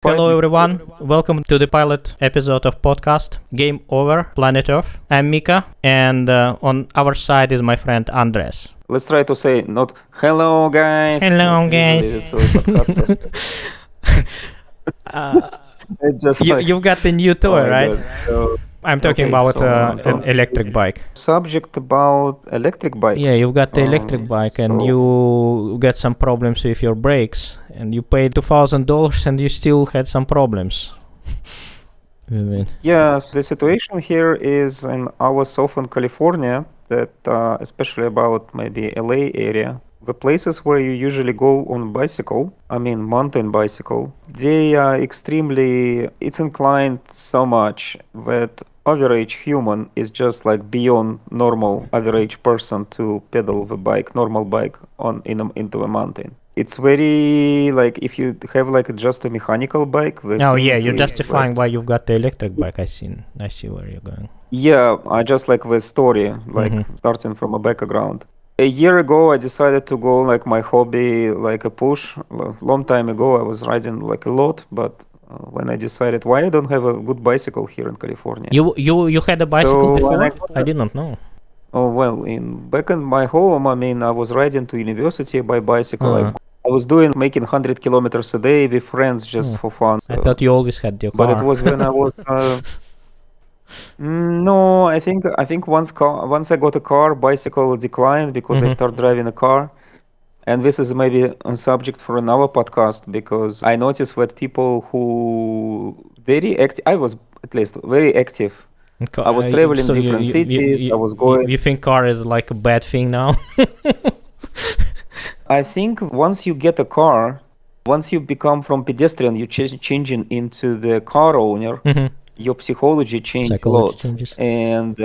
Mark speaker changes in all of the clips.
Speaker 1: Hello everyone, welcome to the pilot episode of podcast Game Over Planet Earth. I'm Mika, and on our side is my friend Andres.
Speaker 2: Let's try to say not hello guys.
Speaker 1: Hello guys. You've got the new toy, right? I'm talking about an electric bike.
Speaker 2: Subject about electric bikes.
Speaker 1: Yeah, you've got the electric bike and you get some problems with your brakes, and you paid $2,000 and you still had some problems.
Speaker 2: Yes, the situation here is in our southern California, that especially about maybe LA area, the places where you usually go on bicycle, I mean mountain bicycle, they are extremely, it's inclined so much that average human is just like beyond normal average person to pedal the bike, normal bike into a mountain. It's very like if you have like just a mechanical bike.
Speaker 1: Oh yeah, you're justifying why you've got the electric bike. I see where you're going.
Speaker 2: Yeah, I just like the story, like starting from a background. A year ago, I decided to go like my hobby, like a push. Long time ago, I was riding like a lot, but when I decided why I don't have a good bicycle here in California.
Speaker 1: You had a bicycle before? I did not know.
Speaker 2: Oh well, back in my home, I mean, I was riding to university by bicycle. I was making 100 kilometers a day with friends just for fun.
Speaker 1: I thought you always had your car.
Speaker 2: But it was when I was. No, I think once I got a car, bicycle declined because I started driving a car. And this is maybe a subject for another podcast, because I noticed that people who very active, I was at least very active. I was traveling different cities. I was going.
Speaker 1: You think car is like a bad thing now?
Speaker 2: I think once you get a car, once you become from pedestrian, you changing into the car owner. Your psychology changed a lot, and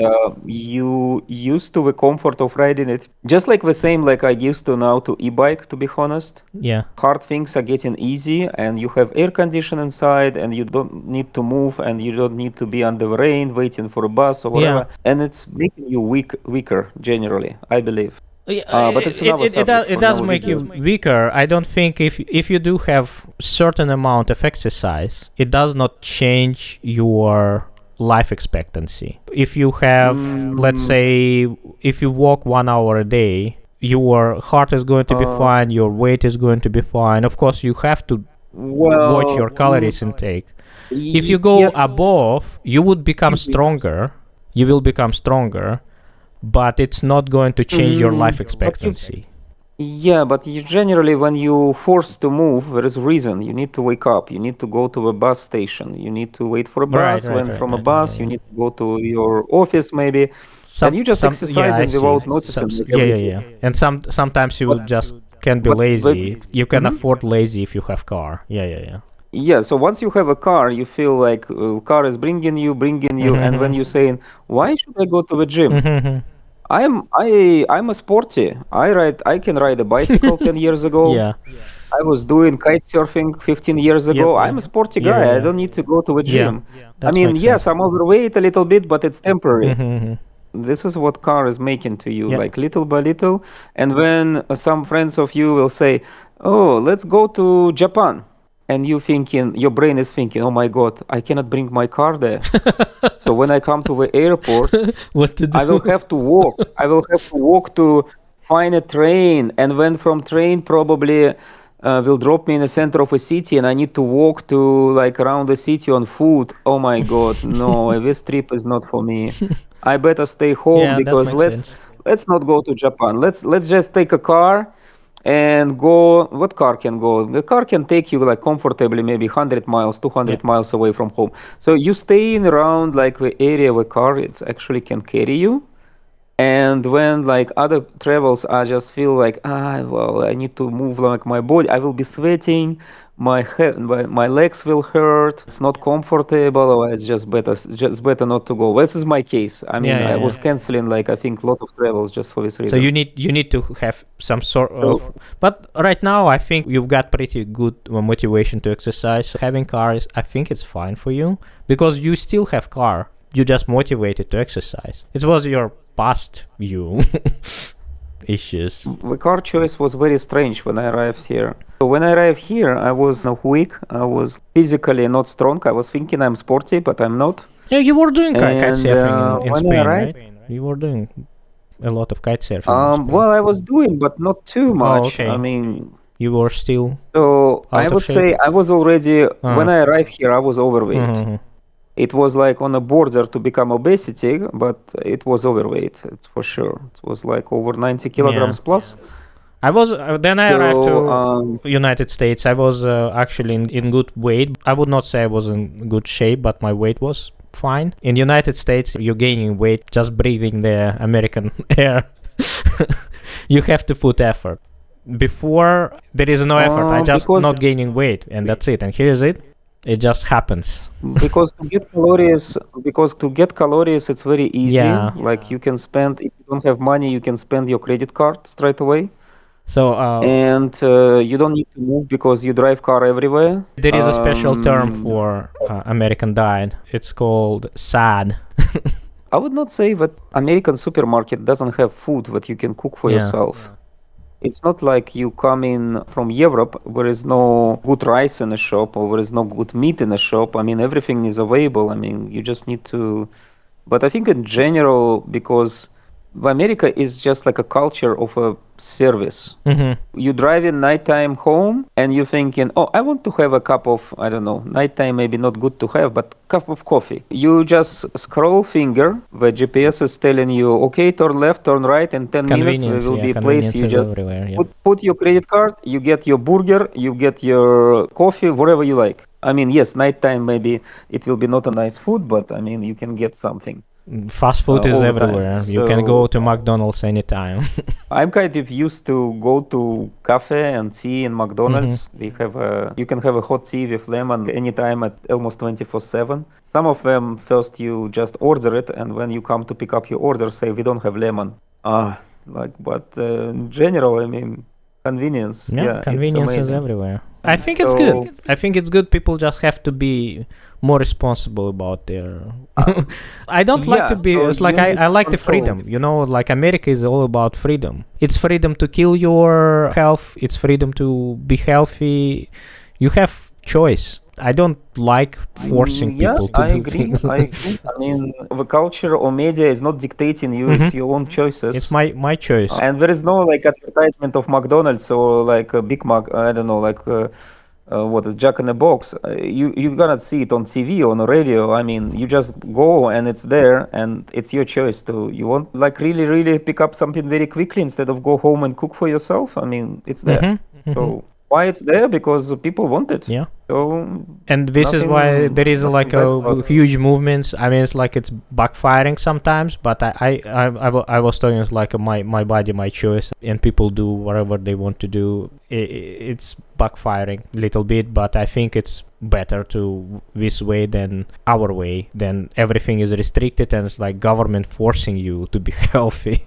Speaker 2: you used to the comfort of riding it. Just like the same like I used to now to e-bike, to be honest.
Speaker 1: Yeah.
Speaker 2: Hard things are getting easy, and you have air conditioning inside, and you don't need to move, and you don't need to be under the rain waiting for a bus or whatever. Yeah. And it's making you weaker generally, I believe. But it's
Speaker 1: it does make you weaker. I don't think if you do have certain amount of exercise, it does not change your life expectancy. If you have, let's say, if you walk 1 hour a day, your heart is going to be fine, your weight is going to be fine. Of course, you have to watch your calories intake. If you go above, you would become stronger. You will become stronger. But it's not going to change your life expectancy.
Speaker 2: But you generally, when you forced to move, there is a reason. You need to wake up. You need to go to a bus station. You need to wait for a bus. From a bus, you need to go to your office maybe. And you just exercising without noticing.
Speaker 1: And sometimes you just can be lazy. You can afford lazy if you have car.
Speaker 2: Yeah, so once you have a car, you feel like car is bringing you, and when you're saying, why should I go to the gym? I'm a sporty. I can ride a bicycle 10 years ago. I was doing kite surfing 15 years ago. I'm a sporty guy. I don't need to go to a gym. I mean, yes, I'm overweight a little bit, but it's temporary. This is what car is making to you, like little by little. And when some friends of you will say, oh, let's go to Japan. And your brain is thinking, oh my God, I cannot bring my car there. So when I come to the airport,
Speaker 1: what to do?
Speaker 2: I will have to walk. I will have to walk to find a train. And then from train probably will drop me in the center of a city, and I need to walk to like around the city on foot. Oh my God, no, this trip is not for me. I better stay home because let's not go to Japan. Let's just take a car. And go, what car can go? The car can take you like comfortably, maybe 100 miles, 200 miles away from home. So you staying around like the area where car actually can carry you. And when like other travels, I just feel like, I need to move like my body. I will be sweating. My legs will hurt. It's not comfortable. Or it's just better not to go. This is my case. I mean, I was canceling like I think a lot of travels just for this reason.
Speaker 1: So you need to have some sort of. But right now, I think you've got pretty good motivation to exercise. Having cars, I think it's fine for you because you still have car. You just motivated to exercise. It was your past view issues.
Speaker 2: The car choice was very strange when I arrived here. So when I arrived here, I was weak. I was physically not strong. I was thinking I'm sporty, but I'm not.
Speaker 1: Yeah, you were doing kite
Speaker 2: And
Speaker 1: surfing in
Speaker 2: when I
Speaker 1: Spain,
Speaker 2: arrived,
Speaker 1: right? You were doing a lot of kite surfing in Spain.
Speaker 2: well, I was doing, but not too
Speaker 1: Oh,
Speaker 2: much. I
Speaker 1: okay.
Speaker 2: mean,
Speaker 1: You were still
Speaker 2: so I
Speaker 1: out of
Speaker 2: would
Speaker 1: shape?
Speaker 2: say I was already, when
Speaker 1: Uh,
Speaker 2: I arrived here, I was overweight.
Speaker 1: mhm.
Speaker 2: It was like on a border to become obesity, but it was overweight, it's for sure. It was like over 90
Speaker 1: Yeah.
Speaker 2: kilograms plus.
Speaker 1: I was then I arrived
Speaker 2: So,
Speaker 1: to United States. I was actually in good weight. I would not say I was in good shape, but my weight was fine. In United States, you're gaining weight just breathing the American air. You have to put effort. Before there is no effort. I just
Speaker 2: because
Speaker 1: not gaining weight, and that's it. And here's it. It just happens.
Speaker 2: because to get calories, it's very easy.
Speaker 1: Yeah.
Speaker 2: Like you can spend, if you don't have money, you can spend your credit card straight away.
Speaker 1: So
Speaker 2: And you don't need to move because you drive car everywhere.
Speaker 1: there is a special term for American diet. It's called SAD.
Speaker 2: I would not say that American supermarket doesn't have food that you can cook for
Speaker 1: Yeah.
Speaker 2: yourself. It's not like you come in from Europe, there is no good rice in a shop or there is no good meat in a shop. I mean, everything is available. I mean, you just need to. But I think in general, because America is just like a culture of a service.
Speaker 1: Mm-hmm.
Speaker 2: You drive in nighttime home and you're thinking, oh, I want to have a cup of, I don't know, nighttime maybe not good to have, but cup of coffee. You just scroll finger, the GPS is telling you, okay, turn left, turn right, in 10 minutes there will be a place. You just
Speaker 1: everywhere. Yeah.
Speaker 2: put your credit card, you get your burger, you get your coffee, whatever you like. I mean, yes, nighttime maybe it will be not a nice food, but I mean, you can get something.
Speaker 1: Fast food is
Speaker 2: all the time.
Speaker 1: everywhere. You can
Speaker 2: So-
Speaker 1: go to McDonald's anytime.
Speaker 2: I'm kind of used to go to cafe and tea in McDonald's. We have you can have a hot tea with lemon anytime at almost 24/7. Some of them first you just order it, and when you come to pick up your order, say we don't have lemon. But in general, I mean, convenience. Yeah,
Speaker 1: convenience
Speaker 2: it's
Speaker 1: is
Speaker 2: amazing.
Speaker 1: everywhere. I think it's
Speaker 2: So-
Speaker 1: good. I think it's good. People just have to be more responsible about their. I don't like to be.
Speaker 2: so
Speaker 1: It's like
Speaker 2: you need
Speaker 1: I like the
Speaker 2: control.
Speaker 1: freedom. You know, like America is all about freedom. It's freedom to kill your health. It's freedom to be healthy. You have choice. I don't like forcing people to
Speaker 2: I
Speaker 1: do
Speaker 2: agree.
Speaker 1: things.
Speaker 2: I agree. I mean, the culture or media is not dictating you; it's your own choices.
Speaker 1: It's my choice.
Speaker 2: And there is no like advertisement of McDonald's or like a Big Mac. I don't know, like what is Jack in the Box. You're gonna see it on TV, on the radio. I mean, you just go and it's there, and it's your choice to. You want like really pick up something very quickly instead of go home and cook for yourself. I mean, it's there. So why it's there? Because people want it.
Speaker 1: Yeah.
Speaker 2: So
Speaker 1: And this is why
Speaker 2: nothing-
Speaker 1: there is like
Speaker 2: nothing bad
Speaker 1: a
Speaker 2: about it.
Speaker 1: huge movements. I mean, it's like it's backfiring sometimes, but I was talking it's like my body, my choice, and people do whatever they want to do. It's backfiring a little bit, but I think it's better to this way than our way. Then everything is restricted and it's like government forcing you to be healthy.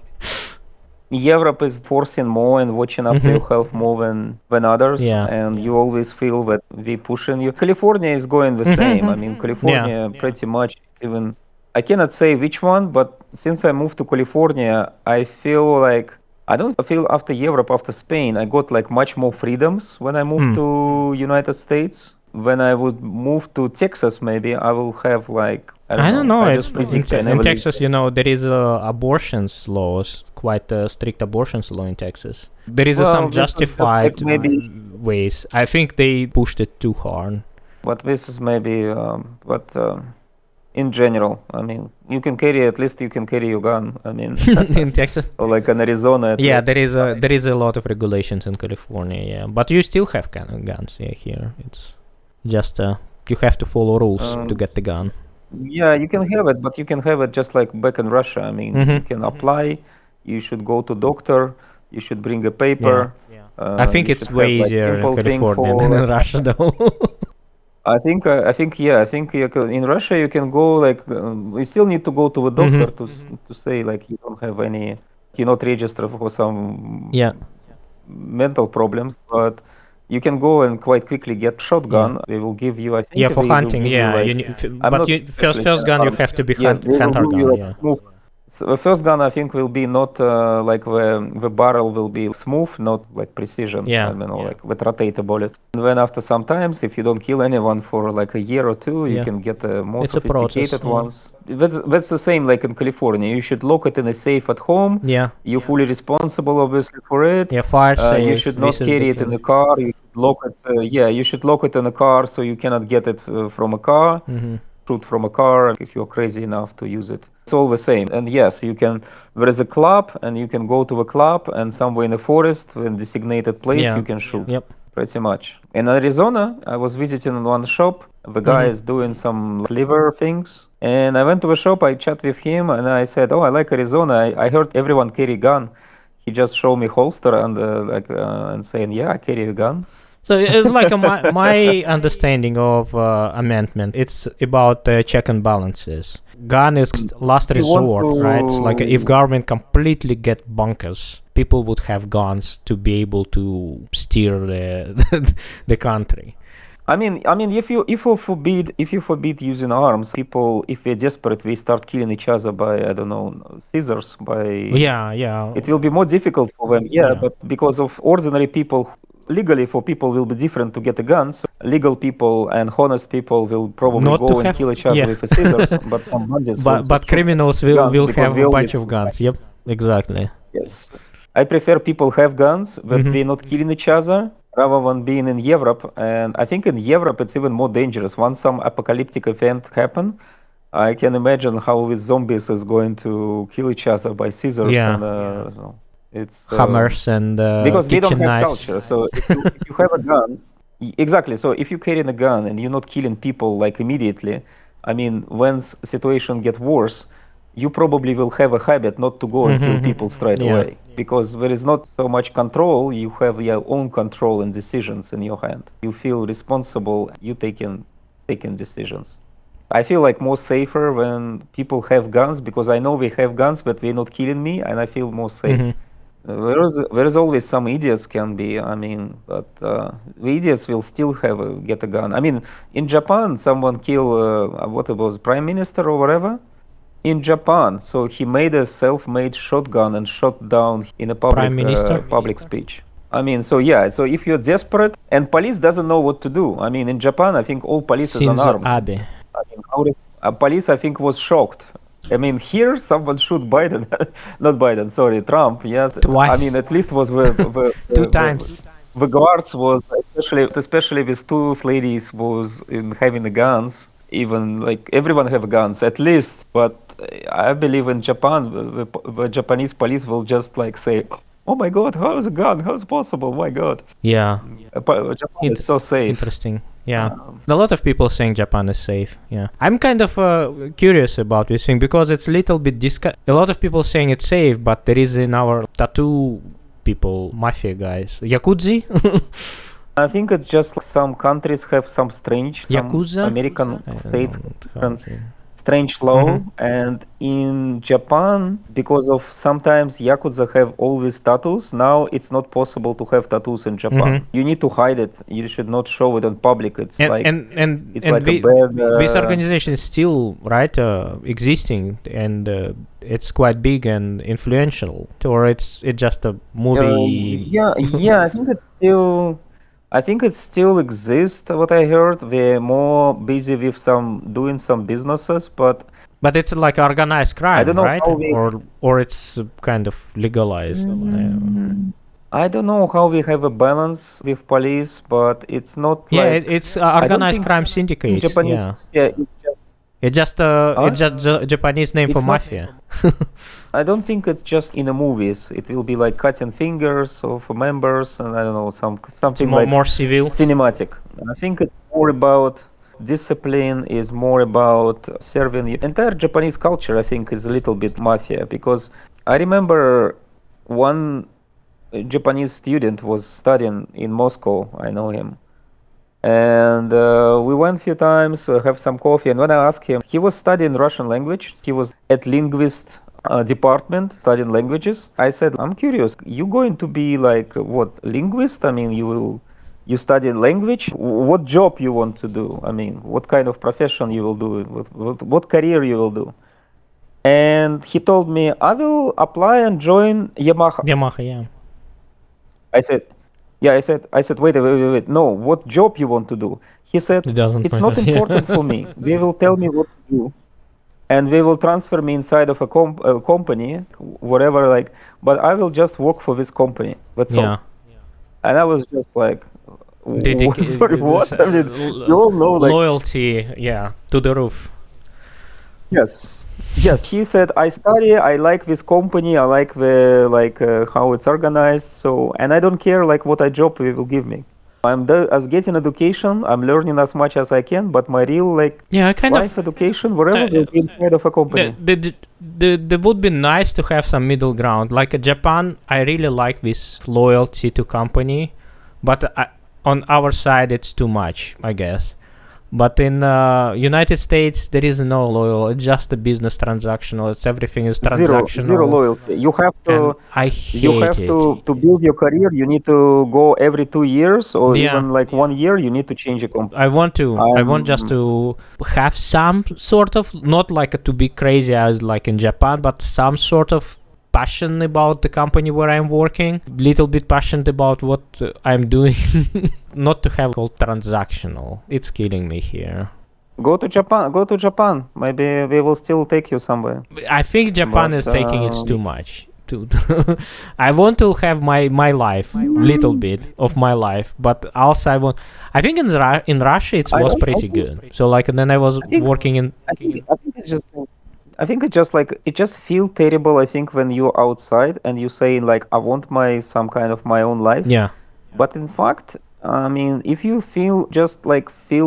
Speaker 2: Europe is forcing more and watching after your health more than others,
Speaker 1: Yeah.
Speaker 2: and you always feel that we pushing you. California is going the same. I mean, California pretty much even. I cannot say which one, but since I moved to California, I feel like I don't feel after Europe, after Spain, I got like much more freedoms when I moved to United States. When I would move to Texas, maybe I will have like
Speaker 1: I don't know.
Speaker 2: I
Speaker 1: It's
Speaker 2: just predict I
Speaker 1: in
Speaker 2: never leave.
Speaker 1: Texas, you know, there is abortions laws, quite strict abortions law in Texas. There is
Speaker 2: Well,
Speaker 1: some
Speaker 2: this is just
Speaker 1: justified
Speaker 2: like maybe-
Speaker 1: ways. I think they pushed it too hard.
Speaker 2: But this is maybe, in general, I mean, you can carry at least you can carry your gun. I mean,
Speaker 1: In Texas,
Speaker 2: or like in Arizona. at
Speaker 1: yeah,
Speaker 2: least.
Speaker 1: there is a lot of regulations in California. Yeah, but you still have guns. Yeah, here it's just you have to follow rules to get the gun.
Speaker 2: Yeah, you can have it, but you can have it just like back in Russia. I mean, you can apply. You should go to doctor. You should bring a paper.
Speaker 1: I think
Speaker 2: you
Speaker 1: it's
Speaker 2: should
Speaker 1: way
Speaker 2: have, like,
Speaker 1: easier in
Speaker 2: simple thing
Speaker 1: California than
Speaker 2: for-
Speaker 1: in Russia, though.
Speaker 2: I think you can, in Russia you can go like you still need to go to a doctor to say like you don't have any, you're not registered for some
Speaker 1: Yeah.
Speaker 2: mental problems, but you can go and quite quickly get shotgun. They will give you, I think.
Speaker 1: Yeah, for
Speaker 2: they will
Speaker 1: hunting.
Speaker 2: give you,
Speaker 1: Yeah,
Speaker 2: like-
Speaker 1: you need,
Speaker 2: I'm
Speaker 1: but
Speaker 2: not
Speaker 1: you, first
Speaker 2: especially
Speaker 1: gun you
Speaker 2: armed.
Speaker 1: have to be
Speaker 2: Yeah, they will
Speaker 1: hunter
Speaker 2: give you,
Speaker 1: gun.
Speaker 2: like,
Speaker 1: Yeah.
Speaker 2: So the first gun, I think, will be not like the barrel will be smooth, not like precision.
Speaker 1: Yeah.
Speaker 2: I mean, like with rotate a bullet. And then after some times, if you don't kill anyone for like a year or two, you
Speaker 1: Yeah.
Speaker 2: can get more
Speaker 1: It's a process,
Speaker 2: sophisticated
Speaker 1: yeah.
Speaker 2: ones. That's the same like in California. You should lock it in a safe at home.
Speaker 1: Yeah.
Speaker 2: You're fully responsible, obviously, for it.
Speaker 1: Yeah, fire safe.
Speaker 2: You should not
Speaker 1: this is
Speaker 2: carry
Speaker 1: the
Speaker 2: it in the
Speaker 1: thing.
Speaker 2: car. You should lock it. Yeah, you should lock it in a car so you cannot get it from a car. Shoot from a car if you're crazy enough to use it. It's all the same. And yes, you can. There is a club, and you can go to a club, and somewhere in the forest, in designated place,
Speaker 1: Yeah.
Speaker 2: you can shoot.
Speaker 1: Yep.
Speaker 2: Pretty much. In Arizona, I was visiting one shop. The guy is doing some liver things, and I went to the shop. I chat with him, and I said, "Oh, I like Arizona. I heard everyone carry gun." He just showed me holster and and saying, "Yeah, I carry a gun."
Speaker 1: So it's like my understanding of amendment. It's about check and balances. Gun is last
Speaker 2: You want
Speaker 1: resort, right? It's like if
Speaker 2: to-
Speaker 1: government completely get bonkers, people would have guns to be able to steer the country.
Speaker 2: I mean, if you forbid using arms, people, if they're desperate, they start killing each other by, I don't know, scissors.
Speaker 1: Yeah.
Speaker 2: It will be more difficult for them. Yeah,
Speaker 1: Yeah.
Speaker 2: but because of ordinary people, legally for people will be different to get a gun. So legal people and honest people will probably
Speaker 1: Not to
Speaker 2: go and
Speaker 1: have-
Speaker 2: kill each other
Speaker 1: yeah.
Speaker 2: with the scissors. But some bandits will
Speaker 1: But
Speaker 2: just shoot
Speaker 1: criminals
Speaker 2: guns
Speaker 1: will
Speaker 2: because
Speaker 1: have
Speaker 2: we
Speaker 1: a
Speaker 2: always-
Speaker 1: bunch of guns. Yep, exactly.
Speaker 2: Yes. I prefer people have guns, but they're not killing each other, rather than being in Europe. And I think in Europe it's even more dangerous. Once some apocalyptic event happen, I can imagine how these zombies is going to kill each other by scissors
Speaker 1: Yeah.
Speaker 2: and it's
Speaker 1: Hammers and
Speaker 2: because we don't
Speaker 1: kitchen
Speaker 2: have
Speaker 1: knives.
Speaker 2: culture. So if you have a gun, exactly. So if you carry a gun and you're not killing people like immediately, I mean, when situation get worse, you probably will have a habit not to go and kill people straight
Speaker 1: Yeah.
Speaker 2: away because there is not so much control. You have your own control and decisions in your hand. You feel responsible. You taking decisions. I feel like more safer when people have guns because I know they have guns, but they're not killing me, and I feel more safe. There is always some idiots can be. I mean, but the idiots will still get a gun. I mean, in Japan, someone killed what it was, prime minister or whatever. In Japan, so he made a self-made shotgun and shot down in a
Speaker 1: Prime Minister?
Speaker 2: public speech. I mean, so yeah, so if you're desperate and police doesn't know what to do. I mean, in Japan, I think all police is
Speaker 1: Shinzo
Speaker 2: unarmed.
Speaker 1: Abe.
Speaker 2: I mean, police, I think, was shocked. I mean, here someone shoot Biden, not Biden, sorry, Trump. Yes,
Speaker 1: Twice.
Speaker 2: I mean, at least was the
Speaker 1: Two times.
Speaker 2: The guards was especially with two ladies was in having the guns. Even like everyone have guns at least, but I believe in Japan, the Japanese police will just like say, "Oh my God, how is a gun? How is it possible? My God."
Speaker 1: Yeah.
Speaker 2: Japan is so safe.
Speaker 1: Interesting. Yeah. A lot of people saying Japan is safe. Yeah. I'm kind of curious about this thing because it's a little bit a lot of people saying it's safe, but there is in our tattoo people, mafia guys, Yakuza.
Speaker 2: I think it's just some countries have some strange, some
Speaker 1: Yakuza?
Speaker 2: American
Speaker 1: I don't
Speaker 2: states
Speaker 1: know how
Speaker 2: different
Speaker 1: to-
Speaker 2: strange law, and in Japan, because of sometimes Yakuza have always tattoos, now it's not possible to have tattoos in Japan. You need to hide it. You should not show it in public. It's like it's like a bad.
Speaker 1: This organization is still right existing and it's quite big and influential, or it's just a movie.
Speaker 2: Yeah. I think it still exists. What I heard, they're more busy with doing some businesses, but
Speaker 1: But it's like organized crime,
Speaker 2: don't know
Speaker 1: right?
Speaker 2: how we-
Speaker 1: Or it's kind of legalized.
Speaker 2: I don't know how we have a balance with police, but it's not
Speaker 1: Yeah,
Speaker 2: like
Speaker 1: it's
Speaker 2: don't
Speaker 1: organized
Speaker 2: think
Speaker 1: crime syndicates.
Speaker 2: Japanese.
Speaker 1: Yeah,
Speaker 2: It's just
Speaker 1: it's just a Japanese name for
Speaker 2: It's not-
Speaker 1: mafia.
Speaker 2: I don't think it's just in the movies. It will be like cutting fingers of members, and I don't know something like
Speaker 1: more civil.
Speaker 2: cinematic. I think it's more about discipline, is more about serving the entire Japanese culture. I think is a little bit mafia because I remember one Japanese student was studying in Moscow. I know him. And we went a few times, have some coffee. And when I asked him, he was studying Russian language. He was at linguist department studying languages. I said, I'm curious, you going to be like what, linguist? I mean, you study language. What job you want to do? I mean, what kind of profession you will do? What career you will do? And he told me, I will apply and join Yamaha.
Speaker 1: Yamaha, yeah.
Speaker 2: I said, wait. No, what job you want to do? He said,
Speaker 1: It doesn't
Speaker 2: it's
Speaker 1: matter.
Speaker 2: not important for me. They will tell me what to do. And they will transfer me inside of a company, whatever, like, but I will just work for this company. That's
Speaker 1: Yeah.
Speaker 2: all. And I was just like, sorry, what? I mean,
Speaker 1: L-
Speaker 2: you all know, like,
Speaker 1: loyalty, yeah, to the roof.
Speaker 2: yes, he said, I study, I like this company, I like the, like, how it's organized, so, and I don't care, like, what a job they will give me. I'm as getting education, I'm learning as much as I can, but my real, like,
Speaker 1: Yeah, I kind
Speaker 2: life education, whatever, will be inside of a company.
Speaker 1: There would be nice to have some middle ground. Like Japan, I really like this loyalty to company, but on our side it's too much, I guess. But in United States, there is no loyal. It's just a business transactional. It's everything is transactional.
Speaker 2: Zero loyalty. You have to.
Speaker 1: And I hate it.
Speaker 2: To build your career. You need to go every 2 years, or
Speaker 1: Yeah.
Speaker 2: even like 1 year. You need to change a company.
Speaker 1: I want just to have some sort of, not like to be crazy as like in Japan, but some sort of passion about the company where I'm working. Little bit passionate about what I'm doing. Not to have called transactional. It's killing me here.
Speaker 2: Go to Japan. Maybe we will still take you somewhere.
Speaker 1: I think Japan is taking it too much. I want to have my life, little bit of my life, but also I think in Russia it was pretty good. So like, and then I was working in.
Speaker 2: I think it's just. I think it's just like, it just feels terrible. I think when you're outside and you say like, I want some kind of my own life.
Speaker 1: Yeah.
Speaker 2: But in fact, I mean, if you feel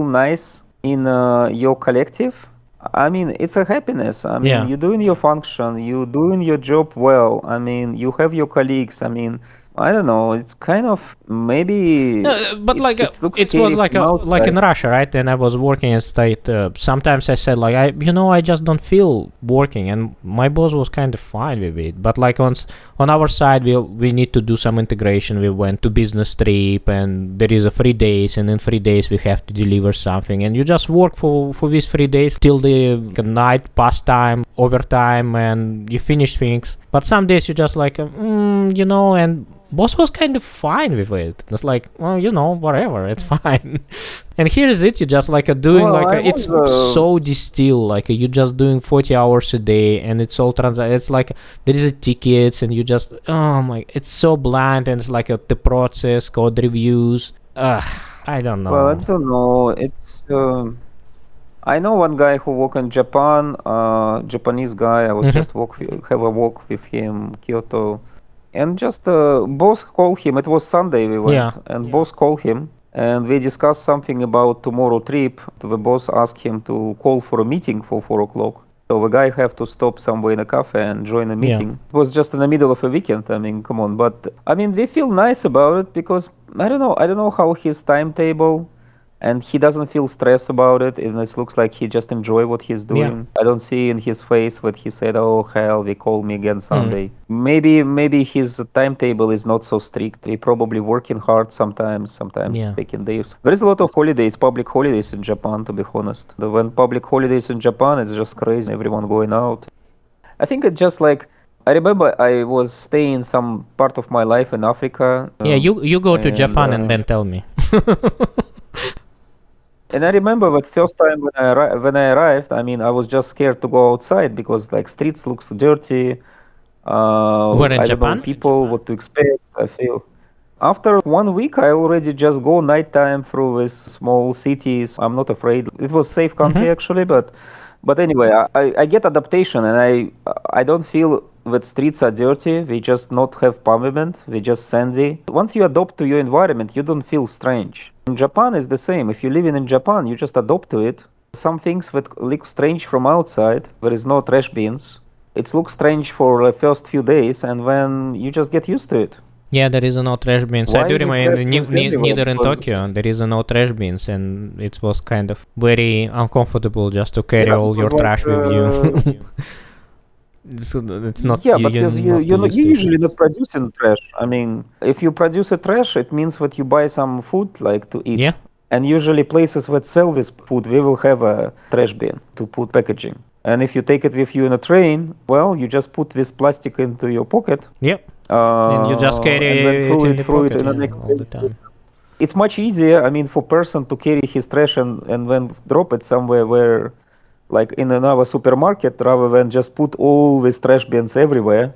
Speaker 2: nice in your collective, I mean, it's a happiness. I mean, you're doing your function, you're doing your job well. I mean, you have your colleagues. I mean, I don't know. It's kind of maybe.
Speaker 1: No, but like
Speaker 2: it
Speaker 1: was like in Russia, right? And I was working in state. Sometimes I said like I just don't feel working, and my boss was kind of fine with it. But like on our side, we need to do some integration. We went to business trip, and there is a 3 days, and in 3 days we have to deliver something, and you just work for these 3 days till the night, pastime, overtime, and you finish things. But some days you just like and boss was kind of fine with it. It's like, well, whatever, it's fine. And here is it, you just like doing it's so distilled, like you're just doing 40 hours a day, and it's all it's like there is a tickets, and you just it's so bland, and it's like the process, code reviews. I don't know.
Speaker 2: Well, I don't know. It's I know one guy who work in Japan, Japanese guy. I was just have a walk with him, Kyoto. And just boss called him. It was Sunday we went, and boss called him, and we discussed something about tomorrow trip. The boss asked him to call for a meeting for 4 o'clock. So the guy have to stop somewhere in a cafe and join a meeting. It was just in the middle of a weekend. I mean, come on. But I mean, we feel nice about it because I don't know how his timetable. And he doesn't feel stressed about it, and it looks like he just enjoy what he's doing. I don't see in his face what he said, oh hell, they call me again Sunday. Maybe his timetable is not so strict. He probably working hard sometimes taking days. There is a lot of holidays, public holidays in Japan, to be honest. When public holidays in Japan, it's just crazy, everyone going out. I think it's just like, I remember I was staying some part of my life in Africa.
Speaker 1: You go to Japan and then tell me.
Speaker 2: And I remember that first time when I arrived, I mean, I was just scared to go outside because like streets look so dirty.
Speaker 1: Where in
Speaker 2: I
Speaker 1: Japan?
Speaker 2: don't know people what to expect. I feel after 1 week, I already just go nighttime through these small cities. I'm not afraid. It was safe country actually, but anyway, I get adaptation, and I don't feel that streets are dirty. We just not have pavement. We just sandy. Once you adopt to your environment, you don't feel strange. In Japan, is the same. If you're living in Japan, you just adopt to it. Some things that look strange from outside, there is no trash bins. It looks strange for the first few days, and when you just get used to it.
Speaker 1: Yeah, there is no trash bins. I do remember neither in Tokyo there is no trash bins, and it was kind of very uncomfortable just to carry all your trash with you. It's not.
Speaker 2: Yeah, because you're usually not producing trash. I mean, if you produce a trash, it means that you buy some food like to eat.
Speaker 1: Yeah.
Speaker 2: And usually places that sell this food, we will have a trash bin to put packaging. And if you take it with you in a train, well, you just put this plastic into your pocket.
Speaker 1: Yep. And you just carry
Speaker 2: And then
Speaker 1: it in the
Speaker 2: throw it
Speaker 1: pocket,
Speaker 2: in the
Speaker 1: yeah,
Speaker 2: next
Speaker 1: all the
Speaker 2: station.
Speaker 1: time.
Speaker 2: It's much easier, I mean, for person to carry his trash and then drop it somewhere where, like in another supermarket, rather than just put all these trash bins everywhere.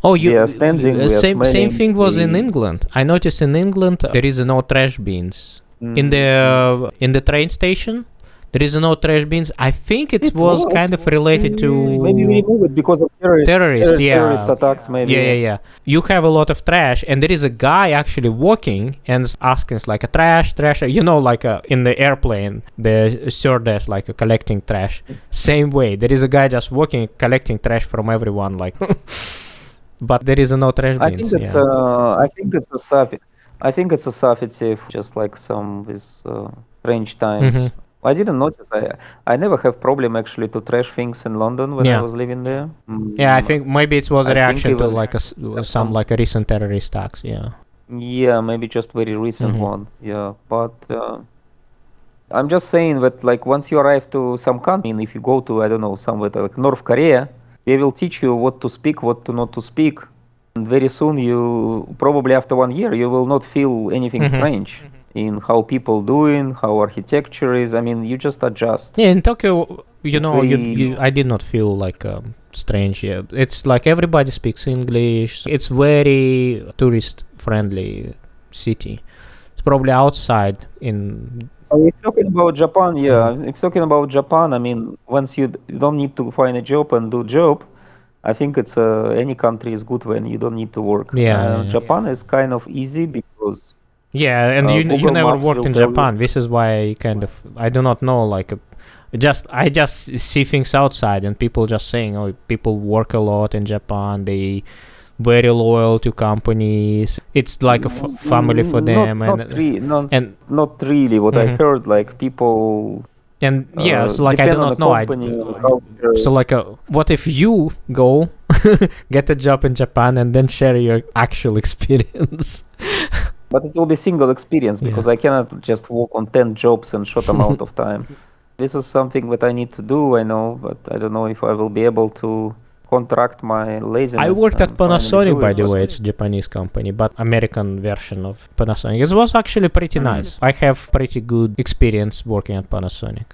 Speaker 1: Oh,
Speaker 2: We are standing, we are
Speaker 1: same
Speaker 2: smelling.
Speaker 1: thing was in England. I noticed in England there is no trash bins in the train station. There is no trash bins. I think it was kind of related
Speaker 2: Maybe we
Speaker 1: to
Speaker 2: remove it because of terrorist attacks, maybe.
Speaker 1: yeah. You have a lot of trash, and there is a guy actually walking and asking like a trash, like in the airplane, the stewardess like collecting trash. Same way, there is a guy just walking collecting trash from everyone, like. But there is no trash
Speaker 2: I
Speaker 1: bins.
Speaker 2: think it's I think it's a suffix, just like some with strange times. I didn't notice. I never have problem actually to trash things in London when I
Speaker 1: Yeah.
Speaker 2: was living there.
Speaker 1: Yeah, I think maybe it was a
Speaker 2: I think
Speaker 1: reaction to
Speaker 2: even
Speaker 1: like some like a recent terrorist attacks. Yeah.
Speaker 2: Yeah, maybe just very recent one. Yeah, but I'm just saying that like once you arrive to some country, if you go to I don't know somewhere like North Korea, they will teach you what to speak, what to not to speak, and very soon you probably after 1 year you will not feel anything strange in how people doing, how architecture is. I mean, you just adjust.
Speaker 1: Yeah, in Tokyo,
Speaker 2: It's very
Speaker 1: I did not feel like strange. Yeah, it's like everybody speaks English. It's very tourist friendly city. It's probably outside in.
Speaker 2: If talking about Japan, yeah. If talking about Japan, I mean, once you don't need to find a job and do job, I think it's any country is good when you don't need to work.
Speaker 1: Yeah.
Speaker 2: Japan is kind of easy because
Speaker 1: Yeah, and you
Speaker 2: Google
Speaker 1: never
Speaker 2: Maps
Speaker 1: worked
Speaker 2: will
Speaker 1: in
Speaker 2: tell you.
Speaker 1: Japan. This is why I do not know like I just see things outside and people just saying, oh, people work a lot in Japan. They very loyal to companies. It's like a family for them,
Speaker 2: Not really. What I heard, like people
Speaker 1: and yeah, so like I
Speaker 2: depend
Speaker 1: do
Speaker 2: on
Speaker 1: not
Speaker 2: the
Speaker 1: know.
Speaker 2: company, the culture.
Speaker 1: So like, what if you go get a job in Japan and then share your actual experience?
Speaker 2: But it will be single experience because I cannot just work on 10 jobs in short amount of time. This is something that I need to do, I know, but I don't know if I will be able to contract my laziness.
Speaker 1: I worked at
Speaker 2: and finally
Speaker 1: Panasonic,
Speaker 2: do
Speaker 1: by
Speaker 2: it,
Speaker 1: the
Speaker 2: but-
Speaker 1: way. It's a Japanese company, but American version of Panasonic. It was actually pretty nice. I have pretty good experience working at Panasonic.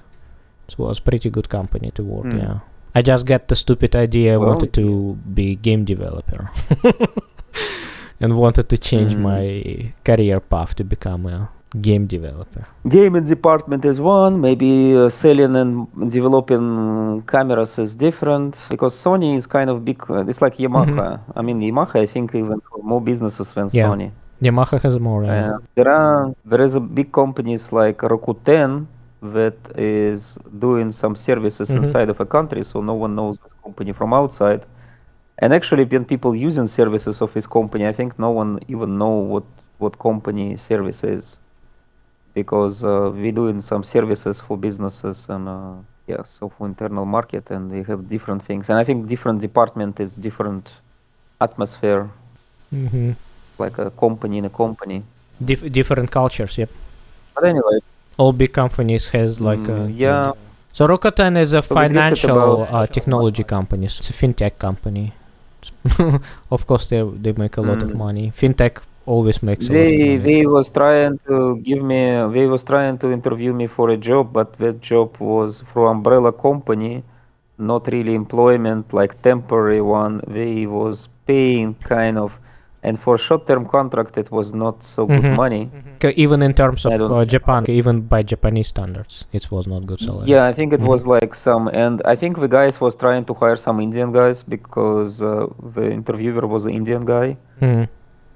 Speaker 1: It was pretty good company to work, yeah. I just got the stupid idea,
Speaker 2: Well,
Speaker 1: wanted to be game developer. And wanted to change my career path to become a game developer.
Speaker 2: Gaming department is one, maybe selling and developing cameras is different because Sony is kind of big. It's like Yamaha. I mean, Yamaha, I think even for more businesses than
Speaker 1: Yeah.
Speaker 2: Sony.
Speaker 1: Yamaha has more.
Speaker 2: There is a big companies like Rakuten that is doing some services inside of a country, so no one knows this company from outside. And actually, when people using services of this company, I think no one even know what company service is, because we're doing some services for businesses and so for internal market, and we have different things. And I think different department is different atmosphere, like a company in a company.
Speaker 1: Different cultures, yep.
Speaker 2: But anyway,
Speaker 1: All big companies has like
Speaker 2: yeah.
Speaker 1: So Rakuten is a
Speaker 2: So we drifted
Speaker 1: financial technology company. It's a fintech company. Of course, they make a lot of money. Fintech always makes a lot of money.
Speaker 2: They was trying to give me. They was trying to interview me for a job, but that job was for umbrella company, not really employment, like temporary one. They was paying kind of, and for short-term contract, it was not so good money.
Speaker 1: Even in terms
Speaker 2: I
Speaker 1: of
Speaker 2: don't-
Speaker 1: Japan, even by Japanese standards, it was not good salary.
Speaker 2: Yeah, I think it was like some, and I think the guys was trying to hire some Indian guys because the interviewer was an Indian guy.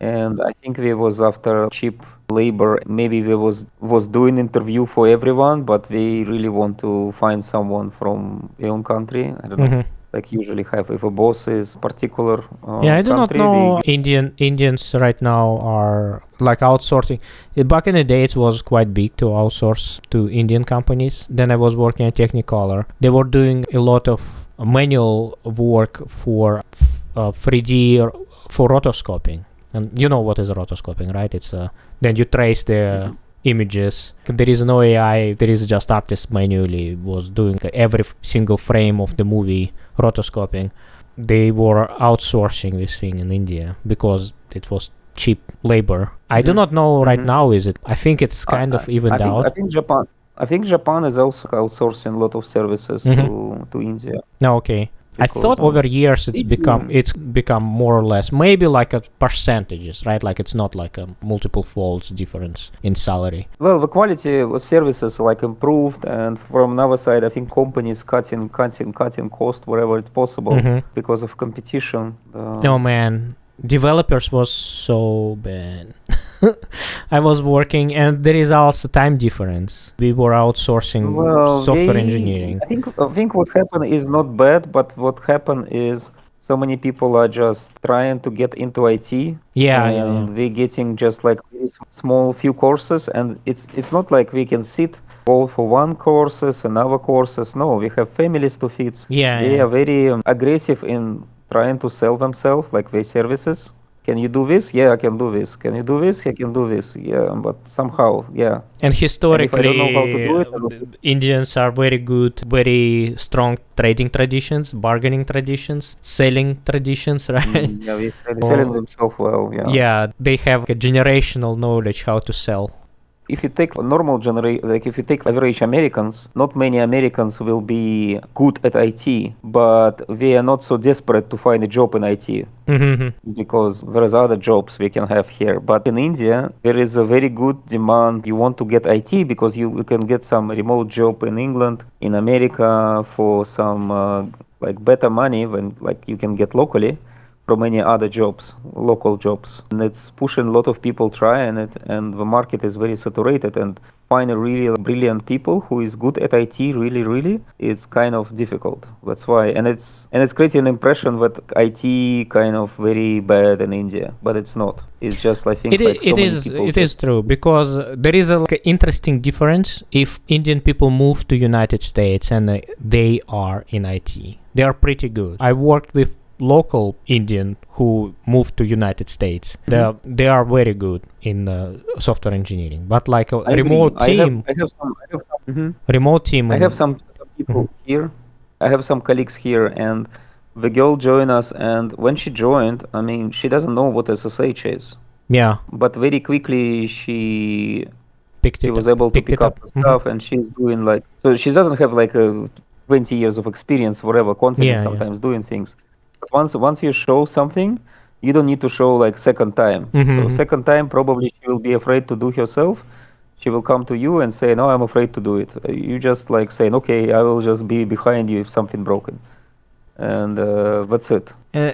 Speaker 2: And I think we was after cheap labor. Maybe we was doing interview for everyone, but we really want to find someone from your own country. I don't know. Like usually have if a boss is particular
Speaker 1: Yeah, I do not
Speaker 2: country,
Speaker 1: know. Indians right now are like outsourcing. Back in the day, it was quite big to outsource to Indian companies. Then I was working at Technicolor. They were doing a lot of manual work for 3D for rotoscoping. And you know what is rotoscoping, right? It's then you trace the images. There is no AI. There is just artist manually was doing every single frame of the movie rotoscoping. They were outsourcing this thing in India because it was cheap labor. I do not know right now. Is it? I think it's kind of evened out.
Speaker 2: I think Japan is also outsourcing a lot of services to India.
Speaker 1: No, okay. I thought over years it's become more or less maybe like a percentages, right? Like it's not like a multiple folds difference in salary.
Speaker 2: Well, the quality of services like improved, and from another side, I think companies cutting cost wherever it's possible because of competition.
Speaker 1: Oh man, developers was so bad. I was working, and there is also time difference. We were outsourcing software engineering.
Speaker 2: I think what happened is not bad, but what happened is so many people are just trying to get into IT.
Speaker 1: Yeah.
Speaker 2: We're getting just like small few courses, and it's not like we can sit all for one courses and other courses. No, we have families to feed. They are very aggressive in trying to sell themselves, like their services. Can you do this? Yeah, I can do this. Can you do this? I can do this. Yeah, but somehow, yeah.
Speaker 1: And historically,
Speaker 2: and if I don't know how to do it,
Speaker 1: Indians are very good, very strong trading traditions, bargaining traditions, selling traditions, right?
Speaker 2: Yeah, they're selling themselves well, yeah.
Speaker 1: Yeah, they have a generational knowledge how to sell.
Speaker 2: If you take normal like if you take average Americans, not many Americans will be good at IT, but they are not so desperate to find a job in IT because there is other jobs we can have here. But in India, there is a very good demand. You want to get IT because you can get some remote job in England, in America for some like better money when like you can get locally from any other jobs, local jobs. And it's pushing a lot of people trying it, and the market is very saturated, and find really brilliant people who is good at IT really, it's kind of difficult. That's why, and it's creating an impression that IT kind of very bad in India, but it's not. It's just, I think,
Speaker 1: it is true, because there is an interesting difference if Indian people move to United States and they are in IT. They are pretty good. I worked with local Indian who moved to United States. They are very good in software engineering, but like a remote team.
Speaker 2: I have some
Speaker 1: remote team.
Speaker 2: I have some people here. I have some colleagues here, and the girl joined us, and when she joined, I mean, she doesn't know what SSH is.
Speaker 1: Yeah.
Speaker 2: But very quickly she was able to pick up the stuff, and she's doing like, so she doesn't have like a 20 years of experience, whatever, confidence sometimes doing things. But once you show something, you don't need to show like second time. So second time, probably she will be afraid to do herself. She will come to you and say, no, I'm afraid to do it. You just like saying, okay, I will just be behind you if something broken. And that's it.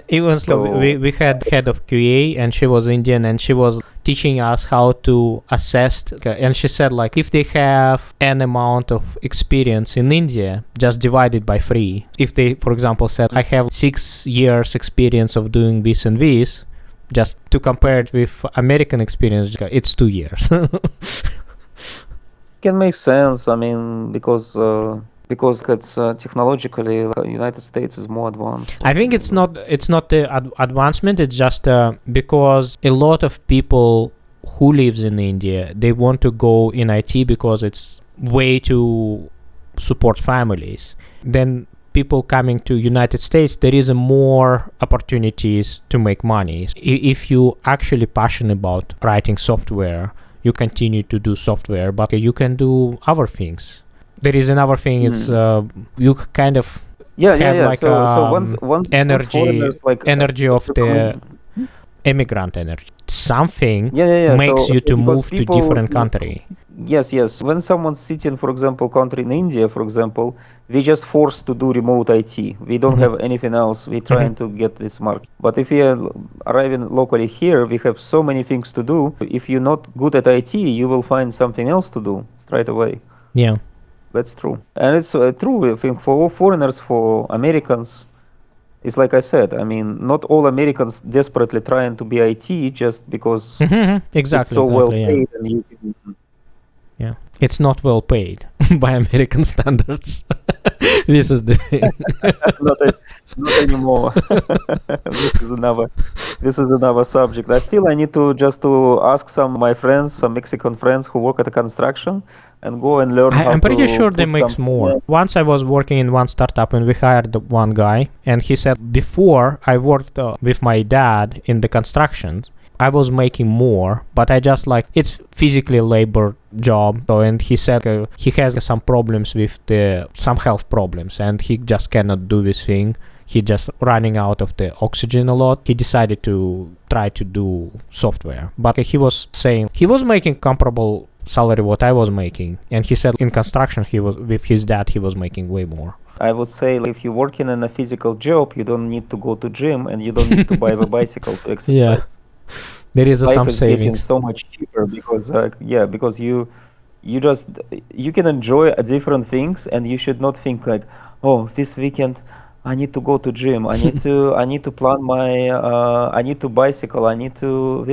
Speaker 1: Even so, we had head of QA, and she was Indian, and she was teaching us how to assess. And she said, like, if they have an amount of experience in India, just divide it by 3. If they, for example, said, I have 6 years experience of doing this and this, just to compare it with American experience, it's 2 years.
Speaker 2: Can make sense. I mean, because it's technologically, United States is more advanced.
Speaker 1: I think it's not the advancement. It's just because a lot of people who lives in India, they want to go in IT because it's way to support families. Then people coming to United States, there is more opportunities to make money. If you actually passionate about writing software, you continue to do software, but you can do other things. There is another thing. It's you kind of have like
Speaker 2: once
Speaker 1: energy of the immigrant energy. Something makes you to move to different country.
Speaker 2: Yes. When someone's sitting, for example, country in India, for example, we just forced to do remote IT. We don't have anything else. We're trying to get this market. But if we are arriving locally here, we have so many things to do. If you're not good at IT, you will find something else to do straight away.
Speaker 1: Yeah.
Speaker 2: That's true. And it's true, I think, for foreigners, for Americans, it's like I said, I mean, not all Americans desperately trying to be IT just because
Speaker 1: exactly,
Speaker 2: it's so well paid. And
Speaker 1: Yeah. It's not well paid by American standards. This is the thing.
Speaker 2: not, not anymore. This is another subject. I feel I need to just to ask some of my friends, some Mexican friends who work at the construction, and go and learn how
Speaker 1: I'm pretty
Speaker 2: to
Speaker 1: sure they
Speaker 2: put
Speaker 1: makes
Speaker 2: something
Speaker 1: more.
Speaker 2: in.
Speaker 1: Once I was working in one startup and we hired one guy, and he said before I worked with my dad in the construction, I was making more, but I just like it's physically labor job. So, and he said he has some problems with some health problems, and he just cannot do this thing. He just running out of the oxygen a lot. He decided to try to do software, but he was saying he was making comparable salary what I was making, and he said in construction he was with his dad he was making way more.
Speaker 2: I would say if you're working in a physical job, you don't need to go to gym and you don't need to buy a bicycle to exercise.
Speaker 1: Yeah, there is
Speaker 2: Life
Speaker 1: some
Speaker 2: is getting
Speaker 1: savings.
Speaker 2: so much cheaper because because you can enjoy different things and you should not think like, oh, this weekend I need to go to gym, I need to plan my I need to bicycle, I need to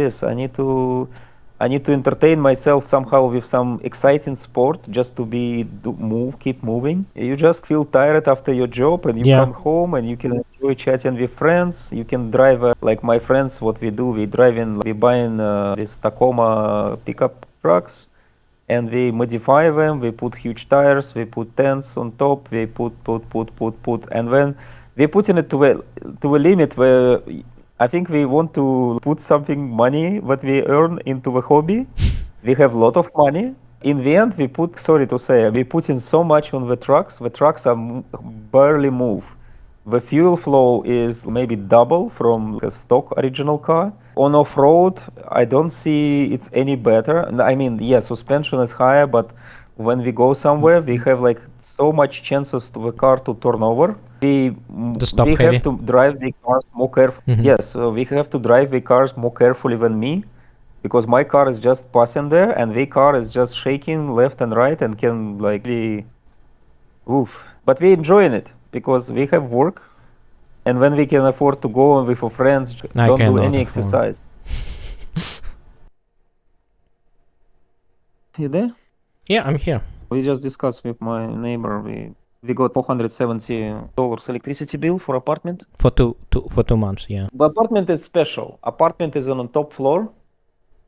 Speaker 2: entertain myself somehow with some exciting sport just to keep moving. You just feel tired after your job and you
Speaker 1: Yeah,
Speaker 2: come home and you can enjoy chatting with friends. You can drive, like my friends, what we do, we buying these Tacoma pickup trucks and we modify them. We put huge tires, we put tents on top, we put, and then we putting it to a limit where I think we want to put something money what we earn into a hobby. We have a lot of money. In the end, sorry to say, we put in so much on the trucks. The trucks barely move. The fuel flow is maybe double from a stock original car. On off-road, I don't see it's any better. I mean, yeah, suspension is higher, but when we go somewhere, we have like so much chances to the car to turn over.
Speaker 1: to stop
Speaker 2: We
Speaker 1: heavy.
Speaker 2: have to drive the cars more carefully.
Speaker 1: Mhm.
Speaker 2: Yes, we have to drive the cars more carefully than me because my car is just passing there and the car is just shaking left and right and can like be oof. But we enjoying it because we have work and when we can afford to go with our friends,
Speaker 1: I
Speaker 2: don't do
Speaker 1: cannot
Speaker 2: any
Speaker 1: afford.
Speaker 2: exercise. You there?
Speaker 1: Yeah, I'm here.
Speaker 2: We just discussed with my neighbor. We got $470 electricity bill for apartment.
Speaker 1: For 2 months, yeah.
Speaker 2: The apartment is special. Apartment is on the top floor,